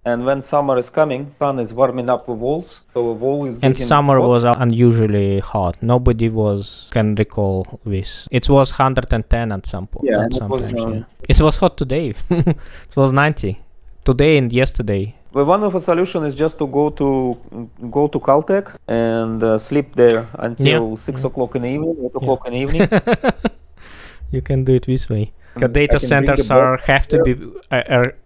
Speaker 2: and when summer is coming, sun is warming up the walls, so the wall is
Speaker 1: And
Speaker 2: getting
Speaker 1: summer
Speaker 2: hot.
Speaker 1: was unusually hot. Nobody can recall this. It was 110 at some point.
Speaker 2: Yeah,
Speaker 1: At
Speaker 2: and it was
Speaker 1: sometimes, yeah. It was hot today. It was 90 today and yesterday.
Speaker 2: well, one of the solution is just to go to Caltech and sleep there until 6 o'clock in the evening, 8 o'clock in the evening.
Speaker 1: You can do it this way. The
Speaker 2: I
Speaker 1: data
Speaker 2: can bring a
Speaker 1: centers
Speaker 2: bed
Speaker 1: have to
Speaker 2: there.
Speaker 1: be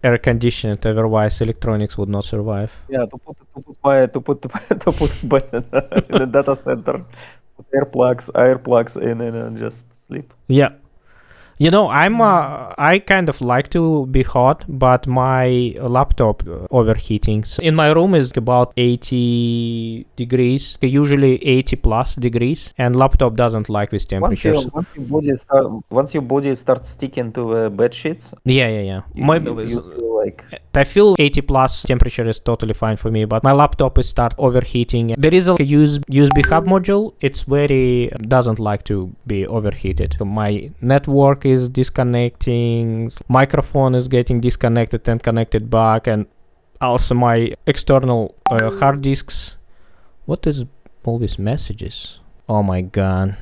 Speaker 1: air conditioned, otherwise electronics would not survive.
Speaker 2: Yeah, to put bed in the data center, put air plugs in and just sleep.
Speaker 1: Yeah. You know, I kind of like to be hot, but my laptop overheating. So in my room is about 80 degrees, usually 80 plus degrees, and laptop doesn't like this temperatures.
Speaker 2: Once your body starts sticking to the bed sheets,
Speaker 1: Yeah.
Speaker 2: you feel like
Speaker 1: I feel 80 plus temperature is totally fine for me, but my laptop is start overheating. There is a USB hub module. It's very doesn't like to be overheated. So my network is disconnecting, microphone is getting disconnected and connected back, and also my external hard disks. What is all these messages? Oh my god.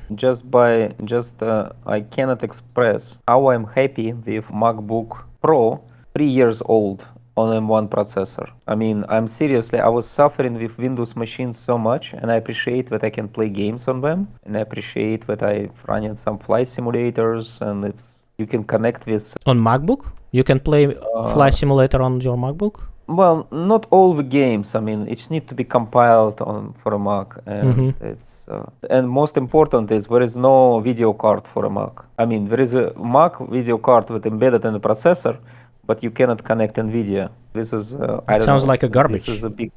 Speaker 2: I cannot express how I'm happy with MacBook Pro 3 years old on M1 processor. I mean, I was suffering with Windows machines so much, and I appreciate that I can play games on them, and I appreciate that I running some flight simulators, and you can connect with.
Speaker 1: On MacBook? You can play Flight Simulator on your MacBook?
Speaker 2: Well, not all the games. I mean, it need to be compiled for a Mac, and and most important is there is no video card for a Mac. I mean, there is a Mac video card with embedded in the processor, but you cannot connect NVIDIA. This is I don't
Speaker 1: Sounds
Speaker 2: know.
Speaker 1: like a garbage.
Speaker 2: This is a big.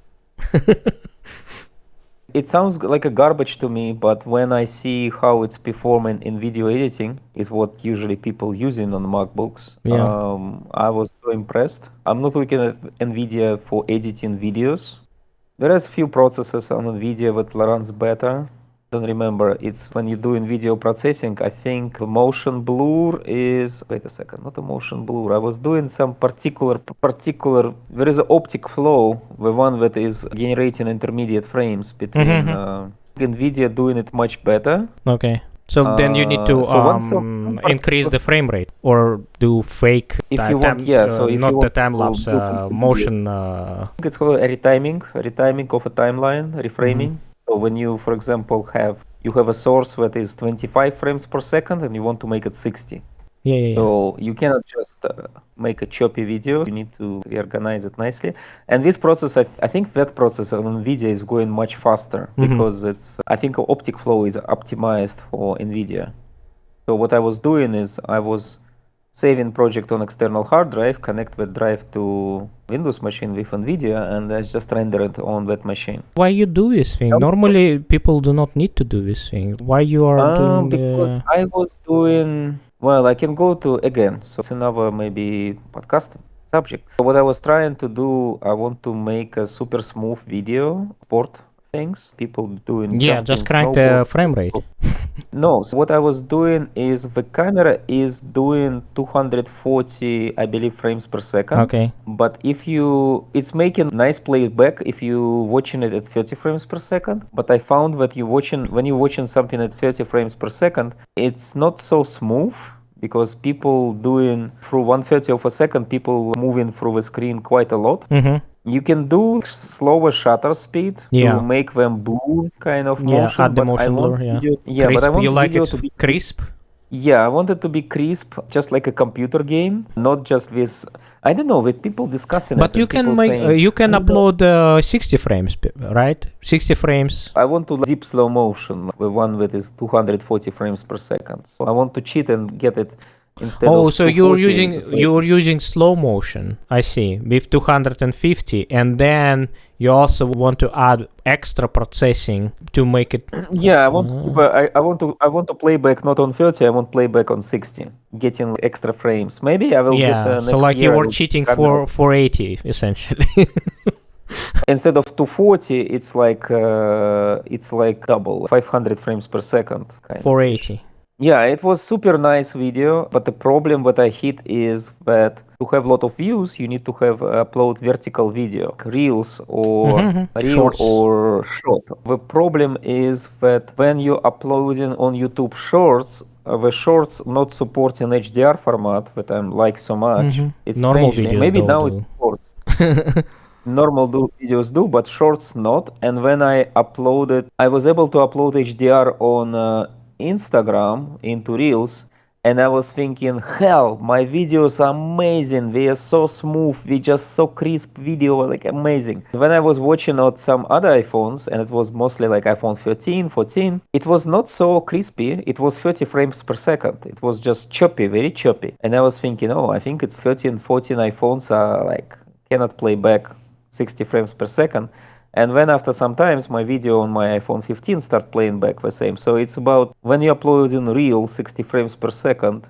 Speaker 2: It sounds like a garbage to me, but when I see how it's performing in video editing, is what usually people using on MacBooks.
Speaker 1: Yeah.
Speaker 2: I was so impressed. I'm not looking at NVIDIA for editing videos There is few processes on NVIDIA that runs better. Don't remember. It's when you do in video processing. I think the motion blur is. Wait a second, not a motion blur. I was doing some particular. There is an optic flow, the one that is generating intermediate frames between. NVIDIA doing it much better.
Speaker 1: Okay. So then you need to increase the frame rate or do fake
Speaker 2: if you want, yeah. So if
Speaker 1: not
Speaker 2: you
Speaker 1: the
Speaker 2: want
Speaker 1: time lapse motion.
Speaker 2: I think it's called a retiming of a timeline, reframing. So when you, for example, you have a source that is 25 frames per second and you want to make it 60.
Speaker 1: Yeah.
Speaker 2: So you cannot just make a choppy video. You need to reorganize it nicely. And this process, I think that process on NVIDIA is going much faster because I think optic flow is optimized for NVIDIA. So what I was doing is I was saving project on external hard drive, connect that drive to Windows machine with NVIDIA, and I just render it on that machine.
Speaker 1: Why you do this thing? Normally people do not need to do this thing. Why you are doing
Speaker 2: because I was doing... Well, I can go to, again, so it's another maybe podcast subject. So what I was trying to do, I want to make a super smooth video, sport things, people doing
Speaker 1: yeah, just crank the frame rate.
Speaker 2: No, so what I was doing is the camera is doing 240, I believe, frames per second.
Speaker 1: Okay.
Speaker 2: But it's making nice playback if you watching it at 30 frames per second. But I found that when you're watching something at 30 frames per second, it's not so smooth because people doing through 1/30 of a second, people moving through the screen quite a lot. You can do slower shutter speed to make them blue kind of motion.
Speaker 1: Add the motion blur,
Speaker 2: crisp. But I want
Speaker 1: you like
Speaker 2: video
Speaker 1: it
Speaker 2: to be
Speaker 1: crisp?
Speaker 2: Yeah, I want it to be crisp, just like a computer game, not just this. I don't know, with people discussing
Speaker 1: but
Speaker 2: it.
Speaker 1: You can make you can upload 60 frames, right? 60 frames.
Speaker 2: I want to zip slow motion, the one that is 240 frames per second. So I want to cheat and get it instead of.
Speaker 1: So you're using slow motion. I see, with 250, and then you also want to add extra processing to make it.
Speaker 2: Yeah, I want to play back not on 30. I want playback on 60, getting extra frames. Maybe I will get next
Speaker 1: so like
Speaker 2: year
Speaker 1: you were cheating for 480 essentially.
Speaker 2: Instead of 240, it's like double, 500 frames per second.
Speaker 1: 480.
Speaker 2: Yeah, it was super nice video, but the problem that I hit is that to have a lot of views, you need to have upload vertical video, reels or reel or short. The problem is that when you're uploading on YouTube Shorts, the shorts not supporting HDR format that I like so much. It's
Speaker 1: normal videos.
Speaker 2: Maybe now it supports. Normal videos do, but shorts not. And when I was able to upload HDR on Instagram into Reels, and I was thinking, hell, my videos are amazing. They are so smooth. They just so crisp video, like amazing. When I was watching on some other iPhones, and it was mostly like iPhone 13, 14, it was not so crispy. It was 30 frames per second. It was just choppy, very choppy. And I was thinking, I think it's 13, 14 iPhones are like cannot play back 60 frames per second. And then after some times, my video on my iPhone 15 start playing back the same. So it's about when you upload in real 60 frames per second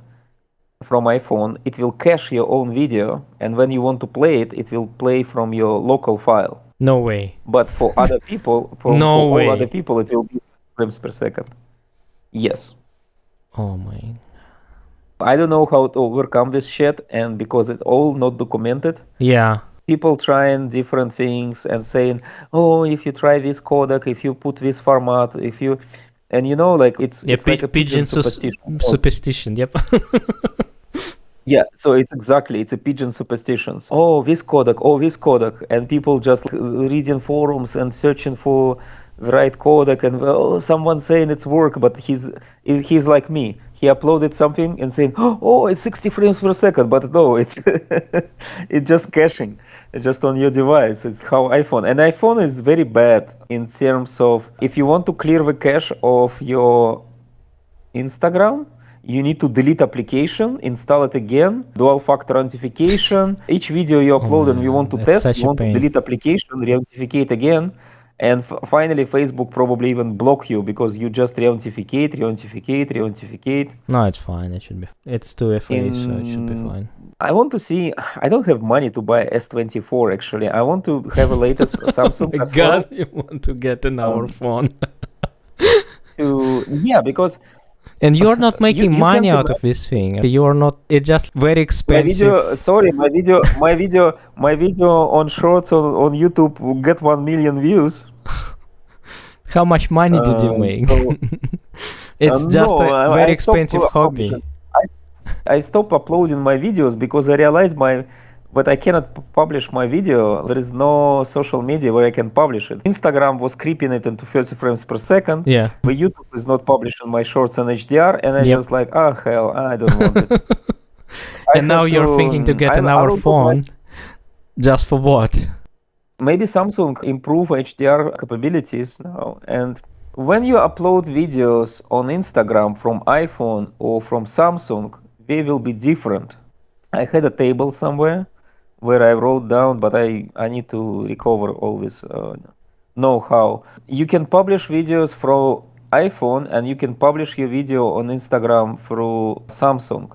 Speaker 2: from iPhone, it will cache your own video. And when you want to play it, it will play from your local file.
Speaker 1: No way.
Speaker 2: But for other people, all other people, it will be frames per second. Yes.
Speaker 1: Oh my.
Speaker 2: I don't know how to overcome this shit. And because it's all not documented.
Speaker 1: Yeah.
Speaker 2: People trying different things and saying, if you try this codec, if you put this format, and it's like a pigeon
Speaker 1: superstition. Yep.
Speaker 2: Yeah, so it's a pigeon superstition. This codec, and people just reading forums and searching for the right codec, and someone saying it's work, but he's like me. He uploaded something and saying, it's 60 frames per second, but no, it's it's just caching. It's just on your device. It's how iPhone. And iPhone is very bad in terms of if you want to clear the cache of your Instagram, you need to delete application, install it again, dual factor authentication. Each video you upload and you want to test, you want to delete application, re-authenticate again. And finally, Facebook probably even block you because you just re-authenticate.
Speaker 1: No, it's fine. It should be. It's 2FA, so it should be fine.
Speaker 2: I want to see. I don't have money to buy S24 actually. I want to have a latest Samsung
Speaker 1: My
Speaker 2: as well.
Speaker 1: God, you want to get an our phone.
Speaker 2: Because
Speaker 1: And you're not making
Speaker 2: you
Speaker 1: money
Speaker 2: can't
Speaker 1: out of this thing. You're not. It's just very expensive.
Speaker 2: my video on shorts on YouTube will get 1 million views.
Speaker 1: How much money did you make?
Speaker 2: So,
Speaker 1: It's just
Speaker 2: no,
Speaker 1: a very
Speaker 2: I stopped
Speaker 1: expensive hobby.
Speaker 2: publishing. I stopped uploading my videos because I realized but I cannot publish my video. There is no social media where I can publish it. Instagram was creeping it into 30 frames per second.
Speaker 1: Yeah.
Speaker 2: But YouTube is not publishing my shorts in HDR, and I
Speaker 1: Yep.
Speaker 2: just like, oh hell, I don't want it.
Speaker 1: And now you're thinking to get another phone. Just for what?
Speaker 2: Maybe Samsung improve HDR capabilities now. And when you upload videos on Instagram from iPhone or from Samsung, they will be different. I had a table somewhere where I wrote down, but I need to recover all this know-how. You can publish videos from iPhone and you can publish your video on Instagram through Samsung.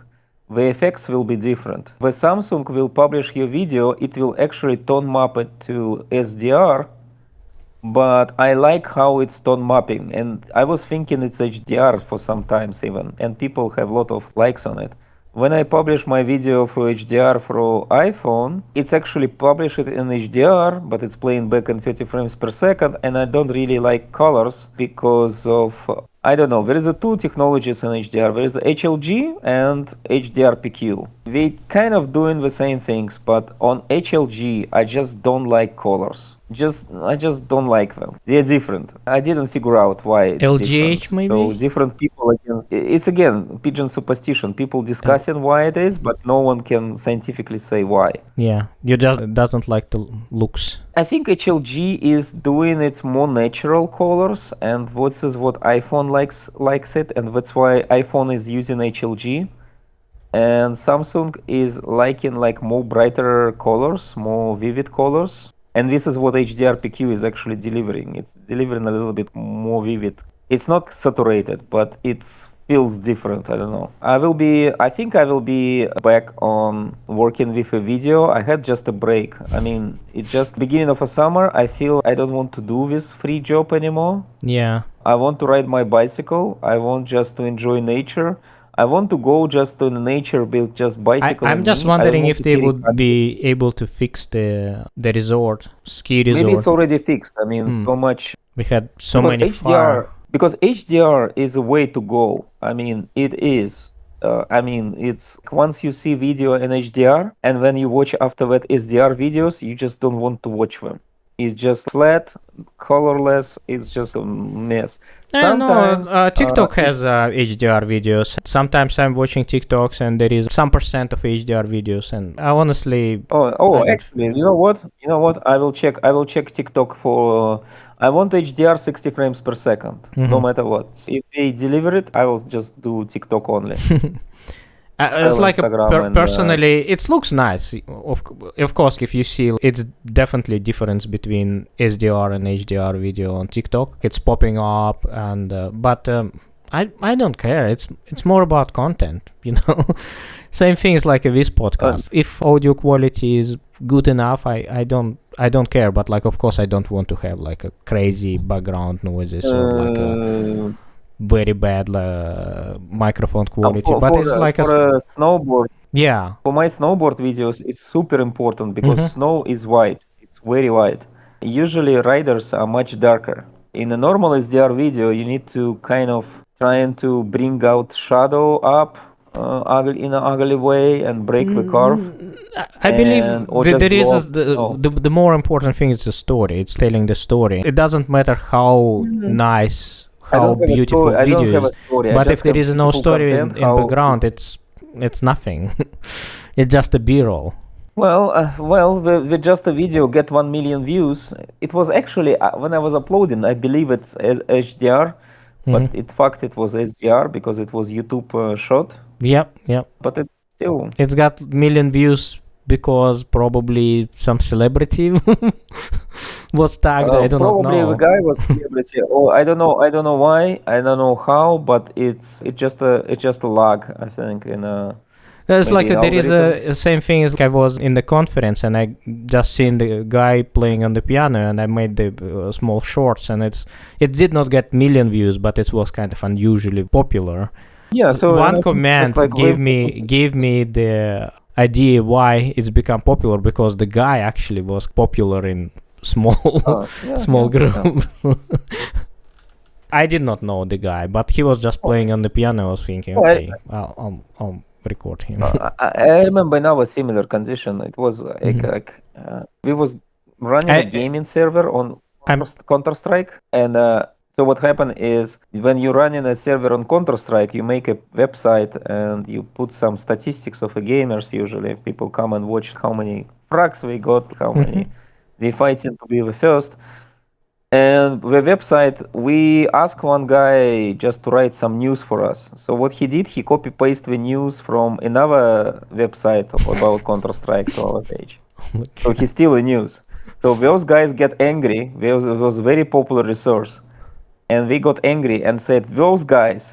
Speaker 2: The effects will be different. The Samsung will publish your video, it will actually tone map it to SDR, but I like how it's tone mapping, and I was thinking it's HDR for some times even, and people have a lot of likes on it. When I publish my video through HDR through iPhone, it's actually published in HDR, but it's playing back in 30 frames per second, and I don't really like colors because of, I don't know, there is two technologies in HDR. There is HLG and HDR-PQ. They kind of doing the same things, but on HLG, I just don't like colors. I just don't like them. They're different. I didn't figure out why it's
Speaker 1: LGH
Speaker 2: different.
Speaker 1: maybe?
Speaker 2: So different people again. It's again pigeon superstition. People discussing why it is, but no one can scientifically say why.
Speaker 1: Yeah, you just doesn't like the looks.
Speaker 2: I think HLG is doing its more natural colors, and this is what iPhone likes it, and that's why iPhone is using HLG. And Samsung is liking like more brighter colors, more vivid colors. And this is what HDR-PQ is actually delivering. It's delivering a little bit more vivid. It's not saturated, but it feels different. I don't know. I think I will be back on working with a video. I had just a break. I mean, it's just beginning of a summer. I feel I don't want to do this free job anymore.
Speaker 1: Yeah.
Speaker 2: I want to ride my bicycle. I want just to enjoy nature. I want to go just to the nature, build just bicycle.
Speaker 1: I'm just wondering if they would be able to fix the resort, ski resort.
Speaker 2: Maybe it's already fixed. I mean, so much.
Speaker 1: We had so many fire.
Speaker 2: Because HDR is a way to go. I mean, it is. It's once you see video in HDR, and when you watch after that SDR videos, you just don't want to watch them. It's just flat, colorless. It's just a mess.
Speaker 1: Sometimes TikTok has HDR videos. Sometimes I'm watching TikToks and there is some percent of HDR videos, and I honestly.
Speaker 2: Actually, you know what? I will check TikTok for. I want HDR 60 frames per second, no matter what. If they deliver it, I will just do TikTok only.
Speaker 1: It's like personally, it looks nice. Of course, if you see, it's definitely difference between SDR and HDR video on TikTok. It's popping up, and but I don't care. It's more about content, you know. Same thing is like this podcast. If audio quality is good enough, I don't care. But like, of course, I don't want to have like a crazy background noises or like a very bad microphone quality, but it's like
Speaker 2: for a snowboard.
Speaker 1: Yeah.
Speaker 2: For my snowboard videos, it's super important because snow is white. It's very white. Usually riders are much darker. In a normal SDR video, you need to kind of trying to bring out shadow up in an ugly way and break the curve.
Speaker 1: I believe the more important thing is the story. It's telling the story. It doesn't matter how nice, how beautiful video is, but if there is no story in background, it's nothing. It's just a b-roll.
Speaker 2: With just a video get 1 million views. It was actually when I was uploading, I believe it's HDR, but in fact it was SDR because it was YouTube shot.
Speaker 1: Yep.
Speaker 2: But
Speaker 1: it's got million views because probably some celebrity was tagged. I do not
Speaker 2: Probably the
Speaker 1: know.
Speaker 2: guy was celebrity. Oh, I don't know. I don't know why. I don't know how. But it's just a lag. I think in
Speaker 1: There's
Speaker 2: maybe
Speaker 1: like
Speaker 2: in
Speaker 1: there is a
Speaker 2: algorithms.
Speaker 1: same thing as I was in the conference and I just seen the guy playing on the piano and I made the small shorts and it did not get million views but it was kind of unusually popular.
Speaker 2: Yeah. So and
Speaker 1: One
Speaker 2: I think just like
Speaker 1: comment gave me the idea why it's become popular because the guy actually was popular in small
Speaker 2: yeah,
Speaker 1: small
Speaker 2: yeah,
Speaker 1: group. I did not know the guy, but he was just playing on the piano. I was thinking,
Speaker 2: yeah.
Speaker 1: okay, I'll record him.
Speaker 2: I remember now a similar condition. It was
Speaker 1: Mhm.
Speaker 2: we was running a
Speaker 1: I
Speaker 2: gaming server on
Speaker 1: I'm
Speaker 2: Counter Strike, and so what happened is when you run in a server on Counter Strike, you make a website and you put some statistics of the gamers. Usually, people come and watch how many frags we got, how
Speaker 1: Mhm.
Speaker 2: many we fighting to be the first. And the website, we asked one guy just to write some news for us. So what he did, he copy pasted the news from another website about Counter Strike to our page. So he steal the news. So those guys get angry. There was a very popular resource, and they got angry and said, "Those guys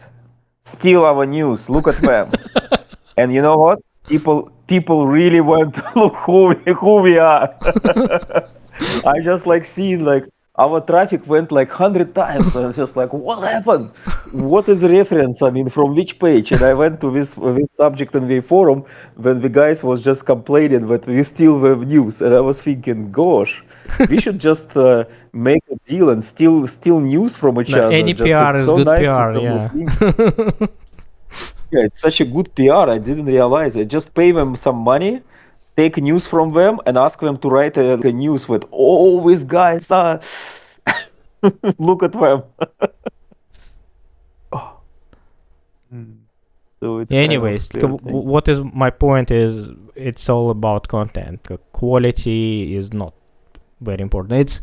Speaker 2: steal our news. Look at them." And you know what? People really want to look who we are. I just like seeing like our traffic went like 100 times. I was just like, what happened? What is the reference? I mean, from which page? And I went to this subject in the forum when the guys was just complaining that we steal the news, and I was thinking, gosh, we should just make a deal and steal news from each
Speaker 1: No,
Speaker 2: other.
Speaker 1: any
Speaker 2: Just
Speaker 1: PR
Speaker 2: it's
Speaker 1: is
Speaker 2: so
Speaker 1: good
Speaker 2: nice to
Speaker 1: PR.
Speaker 2: have
Speaker 1: Yeah.
Speaker 2: yeah, it's such a good PR. I didn't realize it. Just pay them some money, take news from them, and ask them to write a news with, "Oh, these guys are." Look at them. So it's kind of
Speaker 1: Anyways,
Speaker 2: weird thing.
Speaker 1: what is my point is it's all about content. Quality is not very important. It's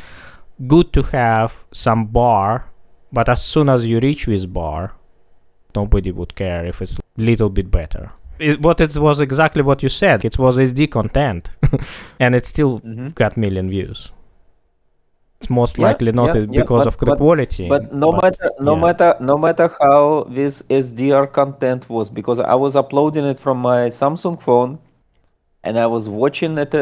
Speaker 1: good to have some bar, but as soon as you reach this bar, nobody would care if it's a little bit better. It was exactly what you said. It was SD content, and it still got million views. It's most
Speaker 2: Yeah,
Speaker 1: likely not
Speaker 2: yeah, yeah.
Speaker 1: because of the quality,
Speaker 2: But
Speaker 1: but yeah,
Speaker 2: no matter how this SDR content was, because I was uploading it from my Samsung phone, and I was watching it.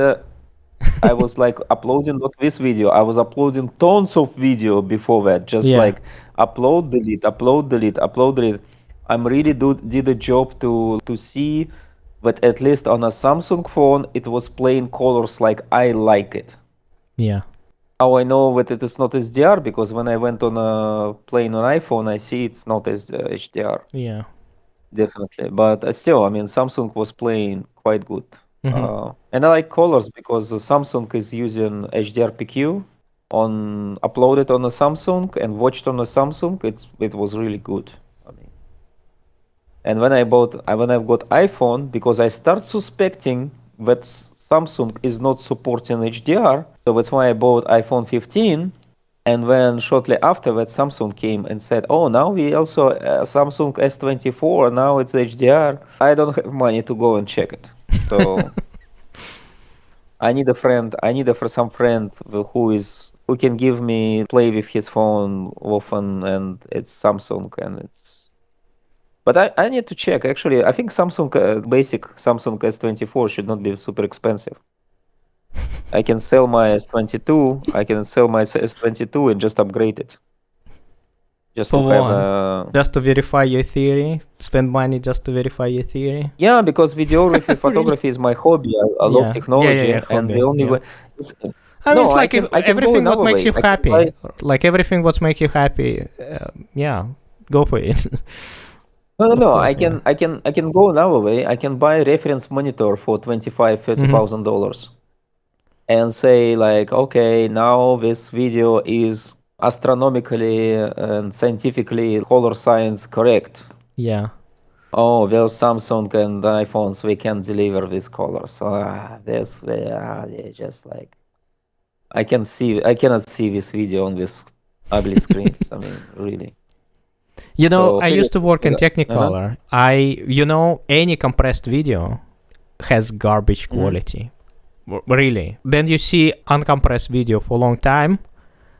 Speaker 2: I was like uploading not this video. I was uploading tons of video before that. Just
Speaker 1: yeah,
Speaker 2: like upload, delete, upload, delete, upload, delete. I'm really did a job to see that at least on a Samsung phone it was playing colors like I like it.
Speaker 1: yeah,
Speaker 2: How I know that it is not SDR because when I went on a playing on iPhone, I see it's not as HDR
Speaker 1: yeah.
Speaker 2: definitely. But still, I mean, Samsung was playing quite good.
Speaker 1: Hmm.
Speaker 2: And I like colors because Samsung is using HDR-PQ on uploaded on a Samsung and watched on a Samsung. It was really good. I mean, and when I got iPhone, because I start suspecting that Samsung is not supporting HDR, so that's why I bought iPhone 15. And then shortly after that, Samsung came and said, "Oh, now we also Samsung S24. Now it's HDR." I don't have money to go and check it, so I need a friend. I need some friend who can give me play with his phone often, and it's Samsung, and it's. But I need to check. Actually, I think Samsung basic Samsung S24 should not be super expensive. I can sell my S22. I can sell my S22 and just upgrade it, just to
Speaker 1: For
Speaker 2: have
Speaker 1: one,
Speaker 2: a.
Speaker 1: just to verify your theory, spend money just to verify your theory.
Speaker 2: Yeah, because videography,
Speaker 1: Really?
Speaker 2: photography is my hobby. I love
Speaker 1: Yeah,
Speaker 2: technology, and the
Speaker 1: hobby.
Speaker 2: only
Speaker 1: Yeah.
Speaker 2: way. It's,
Speaker 1: I mean,
Speaker 2: no,
Speaker 1: it's like if
Speaker 2: I can go
Speaker 1: everything what
Speaker 2: another
Speaker 1: makes
Speaker 2: way.
Speaker 1: you
Speaker 2: I can buy.
Speaker 1: happy, like everything what makes you happy. Yeah, go for it.
Speaker 2: No, no,
Speaker 1: Of
Speaker 2: no.
Speaker 1: course, yeah.
Speaker 2: I can go another way. I can buy a reference monitor for 25,
Speaker 1: Hmm.
Speaker 2: $30,000 and say like, okay, now this video is astronomically and scientifically color science correct.
Speaker 1: Yeah.
Speaker 2: Oh, well, Samsung and iPhones, we can deliver these colors. They just like I cannot see this video on this ugly screens. I mean, really.
Speaker 1: You know,
Speaker 2: So
Speaker 1: I used to
Speaker 2: seriously,
Speaker 1: work in
Speaker 2: uh-huh.
Speaker 1: Technicolor. Any compressed video has garbage
Speaker 2: Hmm.
Speaker 1: quality. Really. Then you see uncompressed video for a long time.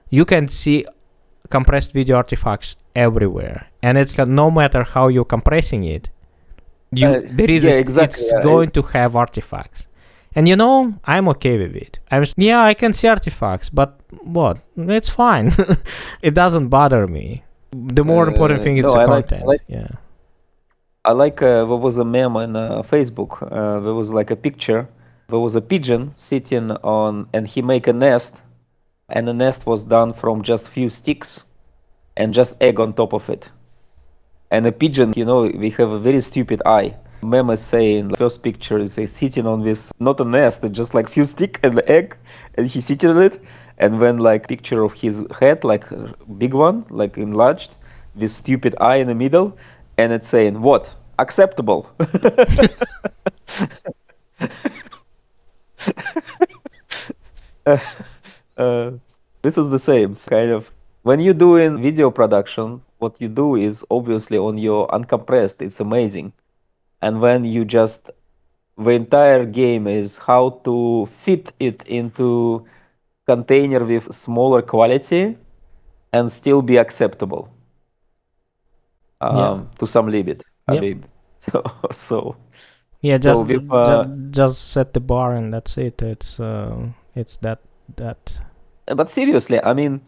Speaker 1: You can see compressed video artifacts everywhere, and it's no matter how you're compressing it, there is
Speaker 2: exactly.
Speaker 1: it's going to have artifacts. And I'm okay with it. I can see artifacts, but what? It's fine. It doesn't bother me. The more important thing is the content.
Speaker 2: I like there was a meme on Facebook. There was like a picture. There was a pigeon sitting on, and he make a nest, and the nest was done from just few sticks and just egg on top of it. And the pigeon, we have a very stupid eye. Meme is saying, the first picture is sitting on this, not a nest, just like few stick and the egg, and he's sitting on it. And then like picture of his head, like big one, like enlarged, this stupid eye in the middle, and it's saying, what? Acceptable. This is the same kind of. When you're doing video production, what you do is obviously on your uncompressed, it's amazing. And when you just, the entire game is how to fit it into container with smaller quality and still be acceptable to some limit. I mean, so
Speaker 1: yeah, just set the bar and that's it. It's that.
Speaker 2: But seriously, I mean,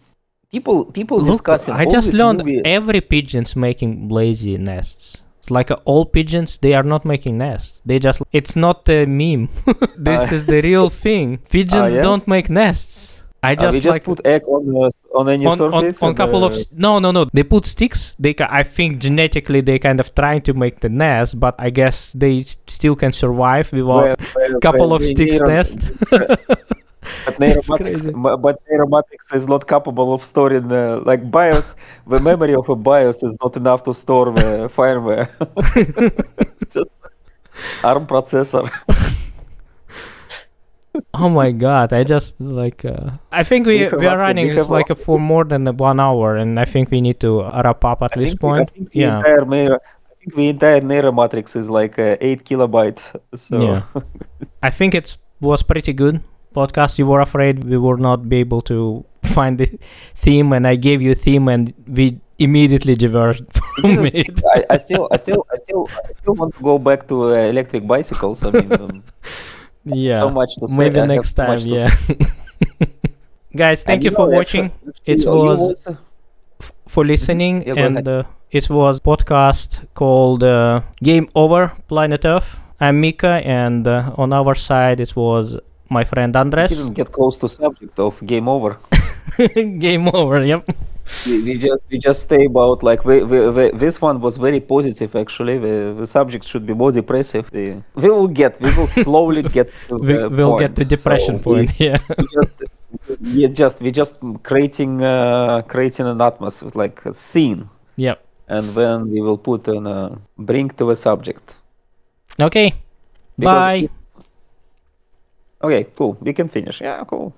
Speaker 2: people
Speaker 1: Look,
Speaker 2: discussing.
Speaker 1: I just learned every pigeon's making lazy nests. It's like all pigeons, they are not making nests. It's not a meme. This is the real thing. Pigeons don't make nests.
Speaker 2: We just put egg on any surface.
Speaker 1: On couple of no. They put sticks. I think genetically they kind of trying to make the nest, but I guess they still can survive without a couple of sticks nest.
Speaker 2: But Neuromatics is not capable of storing like BIOS. The memory of a BIOS is not enough to store the firmware. Just ARM processor.
Speaker 1: Oh my god! I just I think we are running for more than 1 hour, and I think we need to wrap up at this point.
Speaker 2: I think the entire Neuromatrix is like 8 kilobytes. So
Speaker 1: yeah, I think it was pretty good podcast. You were afraid we would not be able to find the theme, and I gave you a theme, and we immediately diverged from it.
Speaker 2: I still want to go back to electric bicycles. I mean,
Speaker 1: yeah,
Speaker 2: so much to say.
Speaker 1: Maybe next time. Yeah. Guys, thank you for watching. It was for listening, and it was podcast called Game Over Planet Earth. I'm Mika, and on our side it was my friend Andres.
Speaker 2: We didn't get close to subject of game over.
Speaker 1: Game over. Yep.
Speaker 2: We just stay about like this one was very positive actually. The subject should be more depressive. We will slowly get to
Speaker 1: we'll get the depression point.
Speaker 2: We just creating an atmosphere, like a scene.
Speaker 1: Yep.
Speaker 2: And then we will put bring to the subject.
Speaker 1: Okay. Bye.
Speaker 2: Okay, cool. We can finish. Yeah, cool.